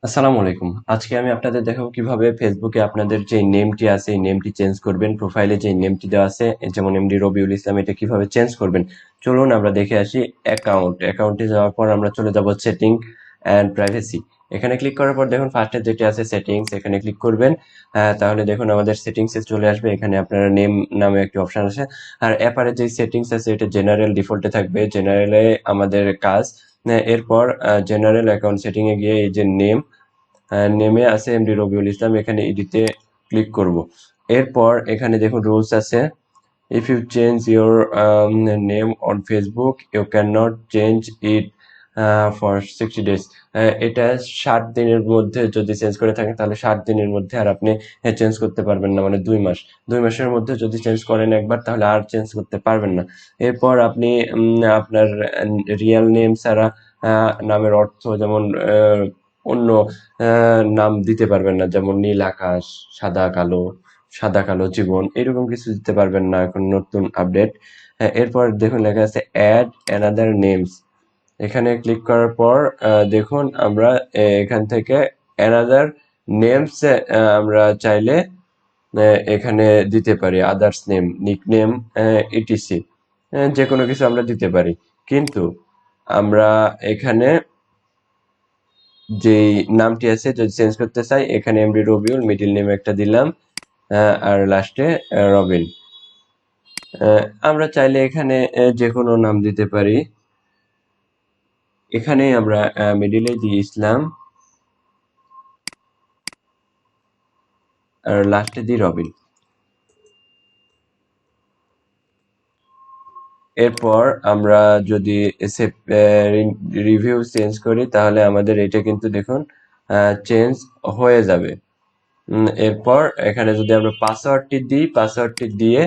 আসসালামু আলাইকুম। আজকে আমি আপনাদের দেখাবো কিভাবে ফেসবুকে আপনাদের যে নেমটি আছে এই নেমটি চেঞ্জ করবেন। প্রোফাইলে যে নেমটি দেওয়া আছে যেমন এমডি রবিউল ইসলাম, এটা কিভাবে চেঞ্জ করবেন চলুন আমরা দেখে আসি। অ্যাকাউন্টে যাওয়ার পর আমরা চলে যাব সেটিং অ্যান্ড প্রাইভেসি। এখানে ক্লিক করার পর দেখুন ফার্স্টে যেটি আছে সেটিংস, এখানে ক্লিক করবেন। তাহলে দেখুন আমাদের সেটিংসে চলে আসবে। এখানে আপনার নেম নামে একটি অপশন আছে। আর অ্যাপারে যে সেটিংস আছে এটা জেনারেল ডিফল্টে থাকবে, জেনারেলে আমাদের কাজ। এরপর জেনারেল অ্যাকাউন্ট সেটিং এ গিয়ে এই যে নেমে আছে এমডি রবিউল ইসলাম, এখানে এডিটে ক্লিক করব। এরপর এখানে দেখুন রুলস আছে। If you change your name on Facebook you can not change it for 60 days। এটা 60 দিনের মধ্যে যদি চেঞ্জ করে থাকেন তাহলে 60 দিনের মধ্যে আর আপনি চেঞ্জ করতে পারবেন না, মানে 2 মাস। 2 মাসের মধ্যে যদি চেঞ্জ করেন একবার তাহলে আর চেঞ্জ করতে পারবেন না। এরপর আপনি আপনার রিয়েল নেম ছাড়া নামের অর্থ যেমন অন্য নাম দিতে পারবেন না, যেমন নীল আকাশ, সাদা কালো, সাদা কালো জীবন, এরকম কিছু দিতে পারবেন না এখন নতুন আপডেট। এরপর দেখুন লেখা আছে অ্যাড অ্যানাদার নেমস। এখানে ক্লিক করার পর দেখুন আমরা এখান থেকে অ্যানাদার নেমস আমরা চাইলে এখানে দিতে পারি আদার্স নেম, নিকনেম, ইটিসি, যে কোনো কিছু আমরা দিতে পারি। কিন্তু আমরা এখানে যেই নামটি আছে যদি চেঞ্জ করতে চাই, এখানে এমডি রবিউল মিডল নেম একটা দিলাম, আর লাস্টে রবিন। আমরা চাইলে এখানে যে কোনো নাম দিতে পারি। এখানে আমরা মিডিলে দিই ইসলাম আর লাস্টে দিই রবিন। এরপর আমরা যদি রিভিউ চেঞ্জ করি তাহলে আমাদের এটা কিন্তু দেখুন চেঞ্জ হয়ে যাবে। এরপর এখানে যদি আমরা পাসওয়ার্ডটি দিই, পাসওয়ার্ডটি দিয়ে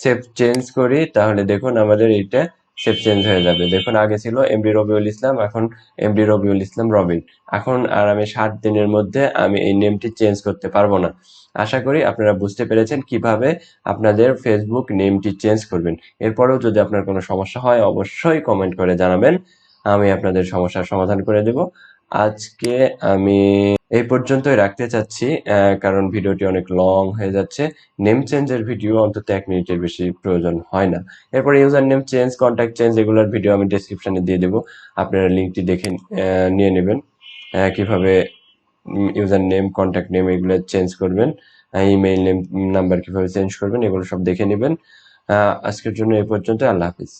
সেভ চেঞ্জ করি তাহলে দেখুন আমাদের এইটা সেভ চেঞ্জ হয়ে যাবে। দেখুন আগে ছিল এমডি রবিউল ইসলাম, এখন এমডি রবিউল ইসলাম রবিন। এখন আর আমি 60 দিনের মধ্যে আমি এই নেমটি চেঞ্জ করতে পারবো না। আশা করি আপনারা বুঝতে পেরেছেন কিভাবে আপনাদের ফেসবুক নেমটি চেঞ্জ করবেন। এরপরেও যদি আপনার কোনো সমস্যা হয় অবশ্যই কমেন্ট করে জানাবেন, আমি আপনাদের সমস্যার সমাধান করে দেব। আজকে আমি এই পর্যন্তই রাখতে চাচ্ছি, কারণ ভিডিওটি অনেক লং হয়ে যাচ্ছে। নেম চেঞ্জের ভিডিও অন্তত 1 মিনিটের বেশি প্রয়োজন হয় না। এরপর user name change, contact change, এগুলোর ভিডিও আমি ডেসক্রিপশনে দিয়ে দেবো, আপনারা লিঙ্কটি দেখে নিয়ে নেবেন কিভাবে ইউজার নেম, কন্ট্যাক্ট নেম এগুলো চেঞ্জ করবেন, ইমেইল নেম নাম্বার কিভাবে চেঞ্জ করবেন, এগুলো সব দেখে নেবেন। আজকের জন্য এই পর্যন্ত। আল্লাহ হাফিজ।